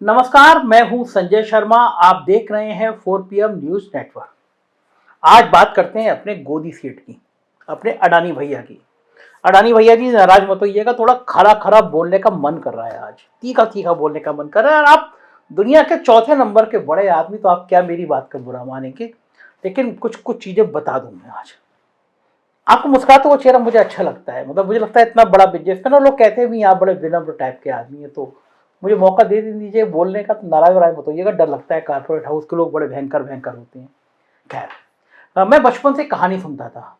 नमस्कार, मैं हूं संजय शर्मा। आप देख रहे हैं 4 PM न्यूज नेटवर्क। आज बात करते हैं अपने गोदी सेठ की, अपने अडानी भैया की। अडानी भैया जी नाराज मत होइएगा, थोड़ा खरा खरा बोलने का मन कर रहा है, आज तीखा तीखा बोलने का मन कर रहा है। और आप दुनिया के चौथे नंबर के बड़े आदमी, तो आप क्या मेरी बात का बुरा मानेंगे, लेकिन कुछ कुछ चीजें बता दूं मैं आज आपको। मुस्कुराते हुए चेहरा मुझे अच्छा लगता है, मतलब मुझे लगता है इतना बड़ा बिजनेस का ना, लोग कहते हैं भी आप बड़े विनम्र टाइप के आदमी है, तो मुझे मौका दे दीजिए बोलने का। तो नाराज वराज मत होइएगा, डर लगता है, कारपोरेट हाउस के लोग बड़े भयंकर भयंकर होते हैं। खैर, मैं बचपन से कहानी सुनता था।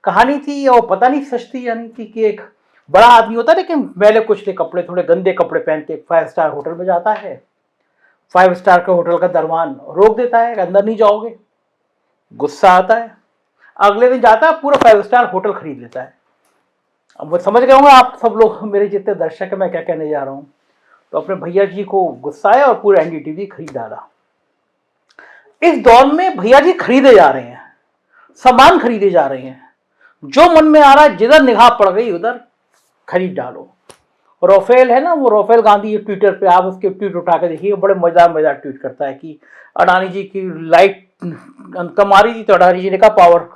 कहानी थी और पता नहीं सच थी या नहीं थी, कि एक बड़ा आदमी होता है लेकिन मैले कुचले कपड़े, थोड़े गंदे कपड़े पहन के 5 स्टार होटल में जाता है। 5 स्टार के होटल का दरवान रोक देता है, अंदर नहीं जाओगे। गुस्सा आता है, अगले दिन जाता है, पूरा 5 स्टार होटल खरीद लेता है। अब वो समझ गए होंगे आप सब लोग, मेरे जितने दर्शक है, मैं क्या कहने जा रहा हूँ। तो अपने भैया जी को गुस्सा आया और पूरा एनडीटीवी खरीद डाला। इस दौर में भैया जी खरीदे जा रहे हैं, सामान खरीदे जा रहे हैं, जो मन में आ रहा है, जिधर निगाह पड़ गई उधर खरीद डालो। राफेल है ना, वो राफेल गांधी, ये ट्विटर पे आप उसके ट्वीट उठा के देखिए, बड़े मजेदार मजेदार ट्वीट करता है कि अडानी जी की लाइट कम आ रही थी, तो अडानी जी ने कहा पावर,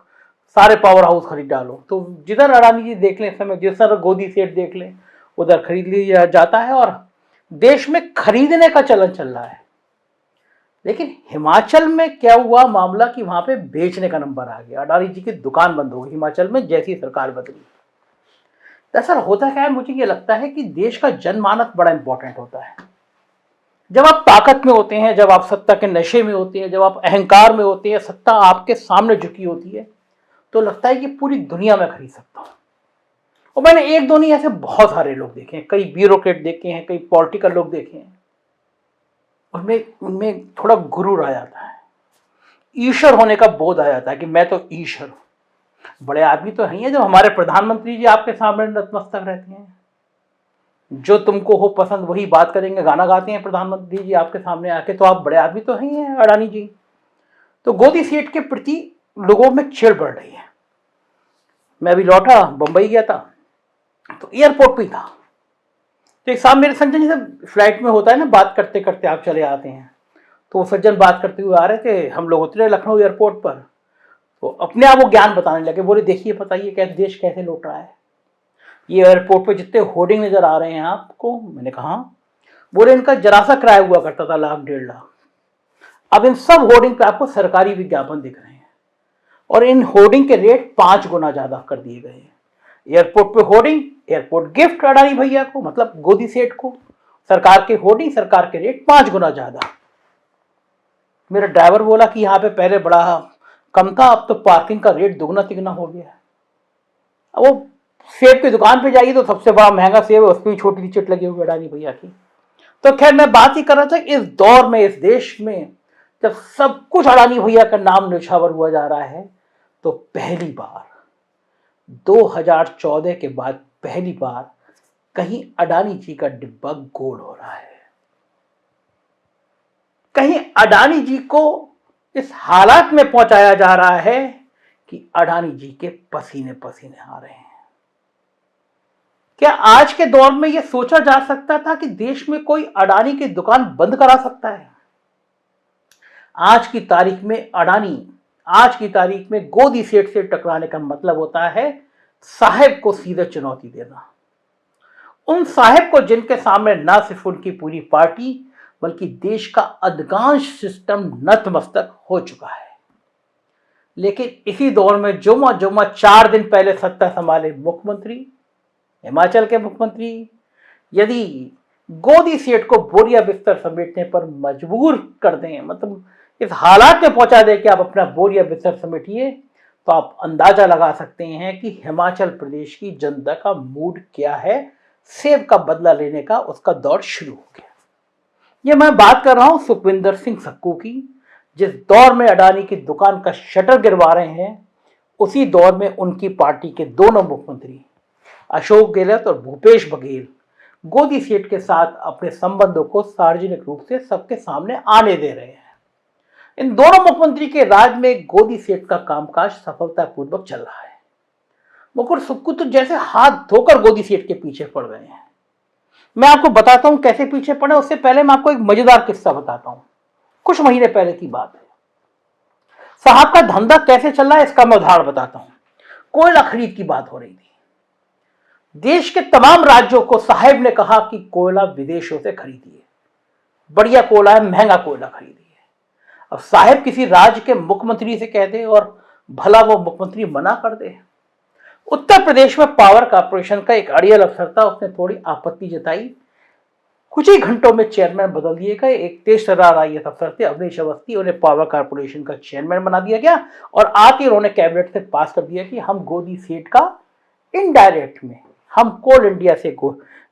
सारे पावर हाउस खरीद डालो। तो जिधर अडानी जी देख लें, समय जिस तरह गोदी सेठ देख लें, उधर खरीद लिया जाता है। और देश में खरीदने का चलन चल रहा है। लेकिन हिमाचल में क्या हुआ मामला, कि वहां पे बेचने का नंबर आ गया। अडानी जी की दुकान बंद हो गई हिमाचल में, जैसी सरकार बदली। दरअसल होता क्या है, मुझे ये लगता है कि देश का जनमानस बड़ा इंपॉर्टेंट होता है। जब आप ताकत में होते हैं, जब आप सत्ता के नशे में होते हैं, जब आप अहंकार में होते हैं, सत्ता आपके सामने झुकी होती है, तो लगता है कि पूरी दुनिया में खरीद सकता हूं। और मैंने एक दो नहीं, ऐसे बहुत सारे लोग देखे हैं, कई ब्यूरोक्रेट देखे हैं, कई पॉलिटिकल लोग देखे हैं। उनमें उनमें थोड़ा गुरूर आ जाता है, ईश्वर होने का बोध आ जाता है कि मैं तो ईश्वर हूं। बड़े आदमी तो हैं, जब हमारे प्रधानमंत्री जी आपके सामने नतमस्तक रहते हैं, जो तुमको हो पसंद वही बात करेंगे, गाना गाते हैं प्रधानमंत्री जी आपके सामने आके, तो आप बड़े आदमी तो हैं अडानी जी। तो गोदी सीट के प्रति लोगों में चिढ़ बढ़ रही है। मैं अभी लौटा, बंबई गया था, तो एयरपोर्ट पे था, तो एक साहब मेरे संजय जी से फ्लाइट में होता है ना, बात करते करते आप चले आते हैं। तो वो सज्जन बात करते हुए आ रहे थे, हम लोग उतरे लखनऊ एयरपोर्ट पर, तो अपने आप वो ज्ञान बताने लगे। बोले देखिए बताइए कैसे देश कैसे लौट रहा है, ये एयरपोर्ट पे जितने होर्डिंग नजर आ रहे हैं आपको। मैंने कहा बोले इनका जरा सा किराया हुआ करता था, लाख 1.5 लाख, अब इन सब होर्डिंग पे आपको सरकारी विज्ञापन दिख रहे हैं, और इन होर्डिंग के रेट 5 गुना ज्यादा कर दिए गए हैं। एयरपोर्ट पे होर्डिंग, एयरपोर्ट गिफ्ट अडानी भैया को, मतलब गोदी सेठ को। सरकार के होर्डिंग, सरकार के रेट 5 गुना ज्यादा। मेरा ड्राइवर बोला कि यहाँ पे पहले बड़ा कम था, अब तो पार्किंग का रेट दुगना तिगुना हो गया। अब वो सेब की दुकान पे जाइए तो सबसे बड़ा महंगा सेब है, उस पर भी छोटी सी चिट लगी हुई अडानी भैया की। तो खैर, मैं बात ही कर रहा था, इस दौर में, इस देश में, जब सब कुछ अडानी भैया का नाम न्यौछावर हुआ जा रहा है, तो पहली बार 2014 के बाद पहली बार कहीं अडानी जी का डिब्बा गोल हो रहा है। कहीं अडानी जी को इस हालात में पहुंचाया जा रहा है कि अडानी जी के पसीने पसीने आ रहे हैं। क्या आज के दौर में यह सोचा जा सकता था कि देश में कोई अडानी की दुकान बंद करा सकता है? आज की तारीख में अडानी, आज की तारीख में गोदी सेठ से टकराने का मतलब होता है साहेब को सीधे चुनौती देना। उन साहेब को जिनके सामने न सिर्फ उनकी पूरी पार्टी बल्कि देश का अधिकांश सिस्टम नतमस्तक हो चुका है। लेकिन इसी दौर में जुम्मा जुम्मा 4 दिन पहले सत्ता संभाले मुख्यमंत्री, हिमाचल के मुख्यमंत्री, यदि गोदी सेठ को बोरिया बिस्तर समेटने पर मजबूर कर दें, मतलब इस हालात में पहुंचा दे कि आप अपना बोरिया बिस्तर समेटिए, तो आप अंदाजा लगा सकते हैं कि हिमाचल प्रदेश की जनता का मूड क्या है। सेब का बदला लेने का उसका दौर शुरू हो गया। ये मैं बात कर रहा हूं सुखविंदर सिंह सक्कू की। जिस दौर में अडानी की दुकान का शटर गिरवा रहे हैं, उसी दौर में उनकी पार्टी के दोनों मुख्यमंत्री अशोक गहलोत और भूपेश बघेल गोदी सेठ के साथ अपने संबंधों को सार्वजनिक रूप से सबके सामने आने दे रहे हैं। इन दोनों मुख्यमंत्री के राज में गोदी सेठ का कामकाज सफलतापूर्वक चल रहा है। मुकुर सुक्कू तो जैसे हाथ धोकर गोदी सेठ के पीछे पड़ गए हैं। मैं आपको बताता हूं कैसे पीछे पड़े। उससे पहले मैं आपको एक मजेदार किस्सा बताता हूं। कुछ महीने पहले की बात है। साहब का धंधा कैसे चल रहा है इसका मैं उदाहरण बताता हूं। कोयला खरीद की बात हो रही थी। देश के तमाम राज्यों को साहब ने कहा कि कोयला विदेशों से खरीदिए, बढ़िया कोयला है, महंगा कोयला खरीदिए। अब साहब किसी राज्य के मुख्यमंत्री से कह दे और भला वो मुख्यमंत्री मना कर दे। उत्तर प्रदेश में पावर कॉर्पोरेशन का एक अड़ियल अफसर था, उसने थोड़ी आपत्ति जताई। कुछ ही घंटों में चेयरमैन बदल दिए गए। एक तेज तर्रार आईएएस अफसर थे अवनीश अवस्थी, उन्हें पावर कॉर्पोरेशन का चेयरमैन बना दिया गया और आते ही उन्होंने कैबिनेट से पास कर दिया कि हम गोदी सेठ का इनडायरेक्ट में हम कोल इंडिया से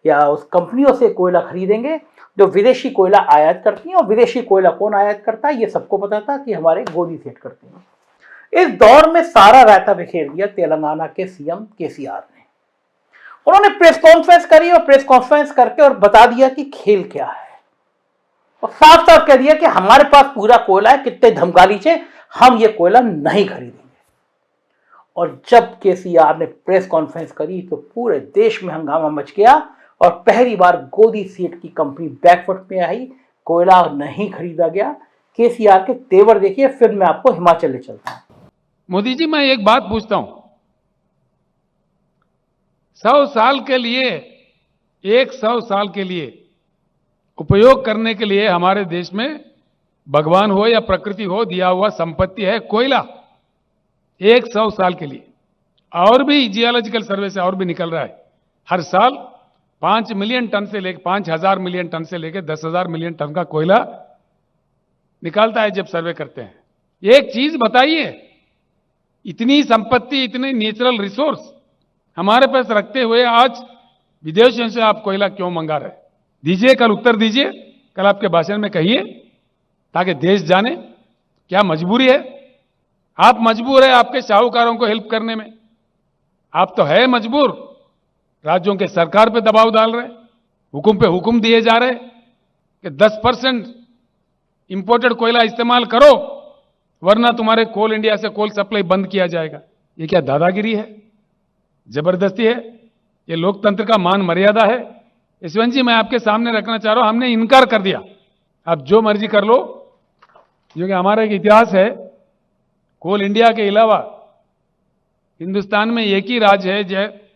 या उस कंपनियों से कोयला खरीदेंगे जो विदेशी कोयला आयात करती हैं। और विदेशी कोयला कौन आयात करता है ये सबको पता था कि हमारे गोदी सेठ करते हैं। इस दौर में सारा रायता बिखेर दिया तेलंगाना के सीएम केसीआर ने। उन्होंने प्रेस कॉन्फ्रेंस करी और प्रेस कॉन्फ्रेंस करके और बता दिया कि खेल क्या है और साफ साफ कह दिया कि हमारे पास पूरा कोयला है, कितने धमकाली से हम ये कोयला नहीं खरीदेंगे। और जब केसीआर ने प्रेस कॉन्फ्रेंस करी तो पूरे देश में हंगामा मच गया और पहली बार गोदी सेठ की कंपनी बैकफुट में आई, कोयला नहीं खरीदा गया। केसीआर के तेवर देखिए, फिर मैं आपको हिमाचल ले चलता हूं। मोदी जी, मैं एक बात पूछता हूं, 100 साल के लिए 100 साल के लिए उपयोग करने के लिए हमारे देश में भगवान हो या प्रकृति हो दिया हुआ संपत्ति है कोयला। 100 साल के लिए और भी जियोलॉजिकल सर्वे से और भी निकल रहा है, हर साल 5 मिलियन टन से लेकर 5,000 मिलियन टन से लेकर 10,000 मिलियन टन का कोयला निकालता है जब सर्वे करते हैं। एक चीज बताइए, इतनी संपत्ति, इतने नेचुरल रिसोर्स हमारे पास रखते हुए आज विदेशों से आप कोयला क्यों मंगा रहे? दीजिए, कल उत्तर दीजिए, कल आपके भाषण में कहिए ताकि देश जाने क्या मजबूरी है। आप मजबूर है आपके साहूकारों को हेल्प करने में, आप तो है मजबूर, राज्यों के सरकार पे दबाव डाल रहे, हुकुम पे हुकुम दिए जा रहे कि 10% इंपोर्टेड कोयला इस्तेमाल करो वरना तुम्हारे कोल इंडिया से कोल सप्लाई बंद किया जाएगा। ये क्या दादागिरी है, जबरदस्ती है? ये लोकतंत्र का मान मर्यादा है? यशवंत जी, मैं आपके सामने रखना चाह रहा हूं, हमने इनकार कर दिया, आप जो मर्जी कर लो, क्योंकि हमारा एक इतिहास है, कोल इंडिया के अलावा हिंदुस्तान में एक ही राज्य है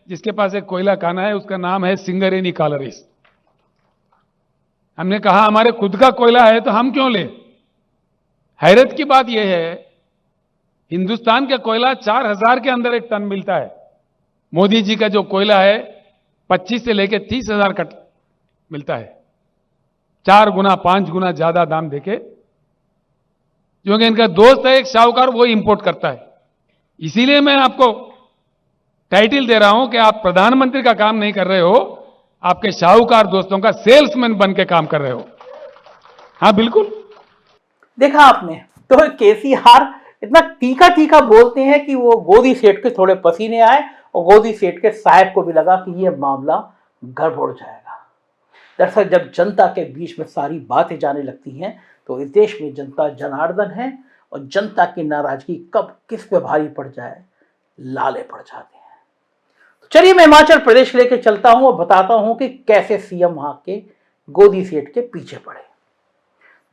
जिसके पास एक कोयला खाना है, उसका नाम है सिंगरेनी कालरीज। हमने कहा हमारे खुद का कोयला है तो हम क्यों ले? हैरत की बात यह है, हिंदुस्तान का कोयला 4,000 के अंदर एक टन मिलता है। मोदी जी का जो कोयला है 25 से लेकर 30,000 का मिलता है, 4 गुना 5 गुना ज्यादा दाम देके, क्योंकि इनका दोस्त है एक साहूकार, वो इंपोर्ट करता है। इसीलिए मैं आपको टाइटल दे रहा हूं कि आप प्रधानमंत्री का काम नहीं कर रहे हो, आपके साहूकार दोस्तों का सेल्समैन बन के काम कर रहे हो। हाँ बिल्कुल, देखा आपने, तो केसीआर इतना तीखा तीखा बोलते हैं कि वो गोदी सेठ के थोड़े पसीने आए और गोदी सेठ के साहब को भी लगा कि ये मामला गड़बड़ जाएगा। दरअसल जब जनता के बीच में सारी बातें जाने लगती हैं तो इस देश में जनता जनार्दन है और जनता की नाराजगी कब किस पे भारी पड़ जाए लाले पड़ जाते हैं। तो चलिए मैं हिमाचल प्रदेश लेके चलता हूं और बताता हूं कि कैसे सीएम वहां के गोदी सेठ के पीछे पड़े।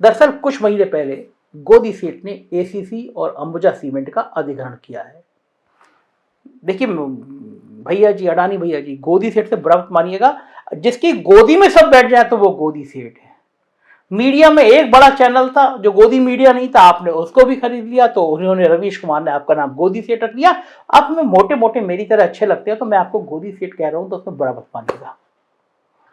दरअसल कुछ महीने पहले गोदी सेठ ने एसीसी और अंबुजा सीमेंट का अधिग्रहण किया है। देखिए भैया जी, अडानी भैया जी, गोदी सेठ से बुरा मत मानिएगा, जिसकी गोदी में सब बैठ जाए तो वो गोदी सेठ है। मीडिया में एक बड़ा चैनल था जो गोदी मीडिया नहीं था, आपने उसको भी खरीद लिया, तो उन्होंने रवीश कुमार ने आपका नाम गोदी सेठ रख लिया। आप में मोटे मोटे मेरी तरह अच्छे लगते हैं तो मैं आपको गोदी सेठ कह रहा हूं, तो उसमें बुरा मत मानिएगा।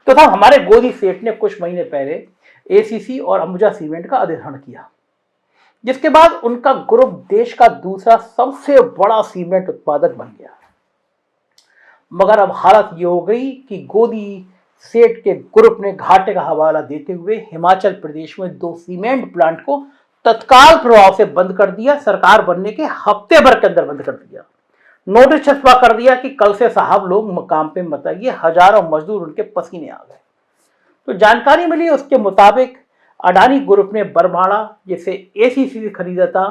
तो था हमारे गोदी सेठ ने कुछ महीने पहले एसीसी और अंबुजा सीमेंट का अधिग्रहण किया, जिसके बाद उनका ग्रुप देश का दूसरा सबसे बड़ा सीमेंट उत्पादक बन गया। मगर अब हालत ये हो गई कि गोदी सेठ के ग्रुप ने घाटे का हवाला देते हुए हिमाचल प्रदेश में 2 सीमेंट प्लांट को तत्काल प्रभाव से बंद कर दिया। सरकार बनने के हफ्ते भर के अंदर बंद कर दिया। नोटिस छपवा कर दिया कि कल से साहब लोग काम पे मत आइए। हजारों मजदूर उनके पसीने आ गए। तो जानकारी मिली उसके मुताबिक अडानी ग्रुप ने बरमाड़ा जिसे एसीसी से खरीदा था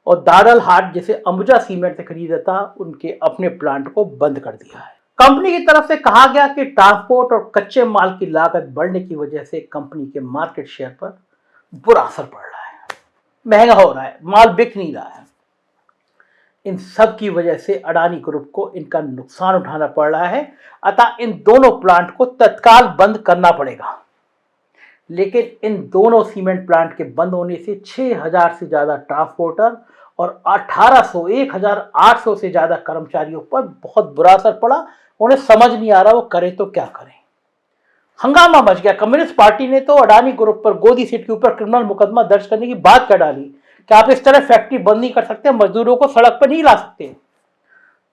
और दादल हाट जिसे अंबुजा सीमेंट से खरीदा था, उनके अपने प्लांट को बंद कर दिया है। कंपनी की तरफ से कहा गया कि ट्रांसपोर्ट और कच्चे माल की लागत बढ़ने की वजह से कंपनी के मार्केट शेयर पर बुरा असर पड़ रहा है, महंगा हो रहा है, माल बिक नहीं रहा है। इन सब की वजह से अडानी ग्रुप को इनका नुकसान उठाना पड़ रहा है, अतः इन दोनों प्लांट को तत्काल बंद करना पड़ेगा। लेकिन इन दोनों सीमेंट प्लांट के बंद होने से 6000 से ज्यादा ट्रांसपोर्टर और 1800 से ज्यादा कर्मचारियों पर बहुत बुरा असर पड़ा। उन्हें समझ नहीं आ रहा वो करे तो क्या करें। हंगामा मच गया। कम्युनिस्ट पार्टी ने तो अडानी ग्रुप पर गोदी सीट के ऊपर क्रिमिनल मुकदमा दर्ज करने की बात कर डाली कि आप इस तरह फैक्ट्री बंद नहीं कर सकते, मजदूरों को सड़क पर नहीं ला सकते।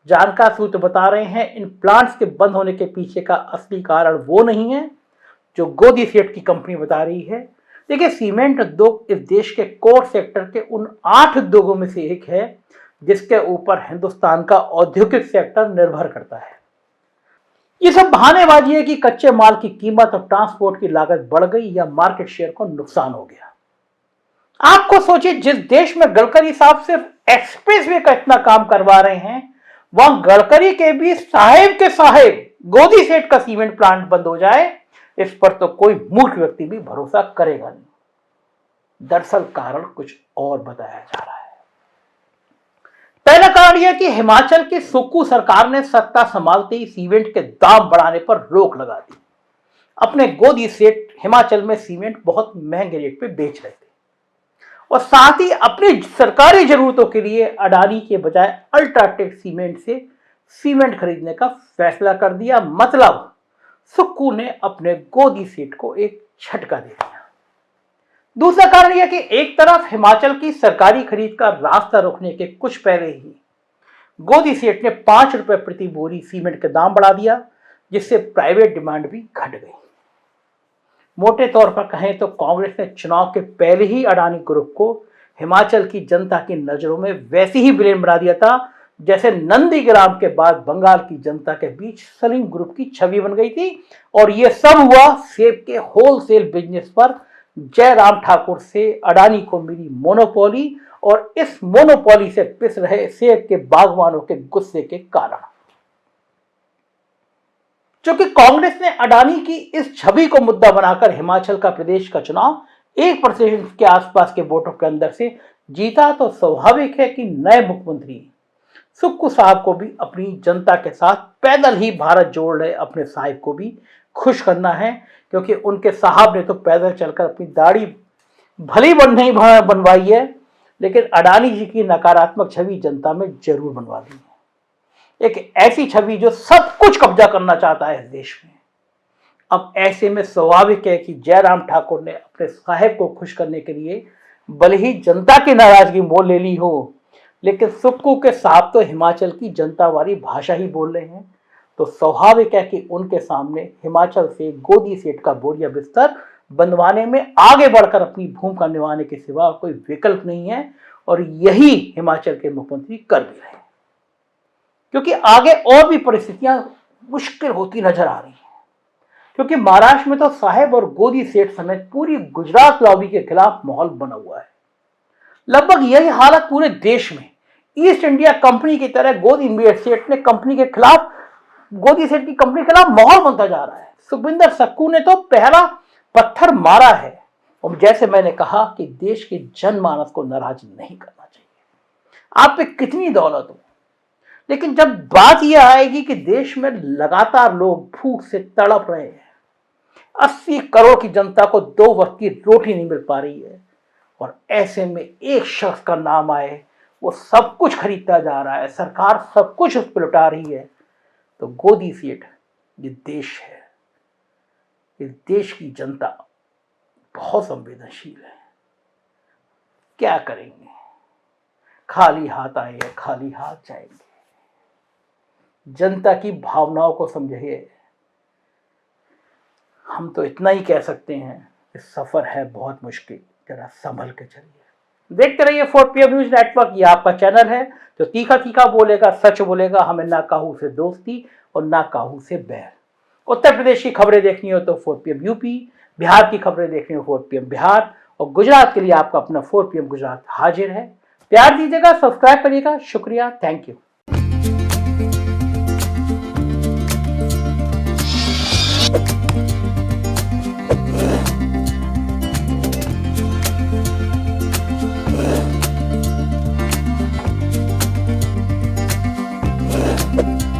जानकार सूत्र बता रहे हैं इन प्लांट्स के बंद होने के पीछे का असली कारण वो नहीं है जो गोदी सेठ की कंपनी बता रही है। देखिए, सीमेंट उद्योग इस देश के कोर सेक्टर के उन 8 उद्योगों में से एक है जिसके ऊपर हिंदुस्तान का औद्योगिक सेक्टर निर्भर करता है। ये सब बहानेबाजी है कि कच्चे माल की कीमत और ट्रांसपोर्ट की लागत बढ़ गई या मार्केट शेयर को नुकसान हो गया। आपको सोचिए, जिस देश में गडकरी साहब सिर्फ एक्सप्रेसवे का इतना काम करवा रहे हैं, वहां गडकरी के भी साहेब के साहेब गोदी सेठ का सीमेंट प्लांट बंद हो जाए, इस पर तो कोई मूर्ख व्यक्ति भी भरोसा करेगा नहीं। दरअसल कारण कुछ और बताया जा रहा है। पहला कारण यह कि हिमाचल की सुक्खू सरकार ने सत्ता संभालते ही सीमेंट के दाम बढ़ाने पर रोक लगा दी। अपने गोदी सेठ हिमाचल में सीमेंट बहुत महंगे रेट पे बेच रहे थे और साथ ही अपनी सरकारी जरूरतों के लिए अडानी के बजाय अल्ट्राटेक सीमेंट से सीमेंट खरीदने का फैसला कर दिया। मतलब सुक्खू ने अपने गोदी सेठ को एक झटका दे दिया। दूसरा कारण यह कि एक तरफ हिमाचल की सरकारी खरीद का रास्ता रोकने के कुछ पहले ही गोदी सेठ ने 5 रुपए प्रति बोरी सीमेंट का दाम बढ़ा दिया, जिससे प्राइवेट डिमांड भी घट गई। मोटे तौर पर कहें तो कांग्रेस ने चुनाव के पहले ही अडानी ग्रुप को हिमाचल की जनता की नजरों में वैसे ही विलेन बना दिया था जैसे नंदीग्राम के बाद बंगाल की जनता के बीच सलीम ग्रुप की छवि बन गई थी। और यह सब हुआ सेब के होलसेल बिजनेस पर जयराम ठाकुर से अडानी को मिली मोनोपोली और इस मोनोपोली से पिस रहे सेब के बागवानों के गुस्से के कारण। क्योंकि कांग्रेस ने अडानी की इस छवि को मुद्दा बनाकर हिमाचल का प्रदेश का चुनाव 1% के आसपास के वोटों के अंदर से जीता, तो स्वाभाविक है कि नए मुख्यमंत्री सुक्खू साहब को भी अपनी जनता के साथ पैदल ही भारत जोड़ रहे अपने साहिब को भी खुश करना है, क्योंकि उनके साहब ने तो पैदल चलकर अपनी दाढ़ी भली नहीं बनवाई है, लेकिन अडानी जी की नकारात्मक छवि जनता में जरूर बनवा दी है। एक ऐसी छवि जो सब कुछ कब्जा करना चाहता है इस देश में। अब ऐसे में स्वाभाविक है कि जयराम ठाकुर ने अपने साहेब को खुश करने के लिए भले ही जनता की नाराजगी मोल ले ली हो, लेकिन सुक्खू के साहब तो हिमाचल की जनता वाली भाषा ही बोल रहे हैं, तो स्वाभाविक है कि उनके सामने हिमाचल से गोदी सेठ का बोरिया बिस्तर बंधवाने में आगे बढ़कर अपनी भूमिका निभाने के सिवा कोई विकल्प नहीं है। और यही हिमाचल के मुख्यमंत्री कर भी रहे हैं, क्योंकि आगे और भी परिस्थितियां मुश्किल होती नजर आ रही हैं। क्योंकि महाराष्ट्र में तो साहेब और गोदी सेठ समेत पूरी गुजरात लॉबी के खिलाफ माहौल बना हुआ है। लगभग यही हालत पूरे देश में ईस्ट इंडिया कंपनी की तरह गोदी सेठ की कंपनी के खिलाफ माहौल बनता जा रहा है। सुखविंदर सुक्खू ने तो पहला पत्थर मारा है। और जैसे मैंने कहा कि देश के जनमानस को नाराज नहीं करना चाहिए। आप पे कितनी दौलत हो, लेकिन जब बात यह आएगी कि देश में लगातार लोग भूख से तड़प रहे हैं, 80 करोड़ की जनता को 2 वक्त की रोटी नहीं मिल पा रही है, और ऐसे में एक शख्स का नाम आए, वो सब कुछ खरीदता जा रहा है, सरकार सब कुछ उस पर लुटा रही है, तो गोदी सेठ ये देश है, इस देश की जनता बहुत संवेदनशील है। क्या करेंगे? खाली हाथ आए खाली हाथ जाएंगे। जनता की भावनाओं को समझिए। हम तो इतना ही कह सकते हैं कि सफर है बहुत मुश्किल, जरा संभल के चलिए। देखते रहिए 4PM न्यूज नेटवर्क। ये आपका चैनल है जो तीखा तीखा बोलेगा, सच बोलेगा। हमें ना काहू से दोस्ती और ना काहू से बैर। उत्तर प्रदेश की खबरें देखनी हो तो 4PM यूपी, बिहार की खबरें देखनी हो 4PM बिहार, और गुजरात के लिए आपका अपना 4PM गुजरात हाजिर है। प्यार दीजिएगा, सब्सक्राइब करिएगा। शुक्रिया, थैंक यू। है।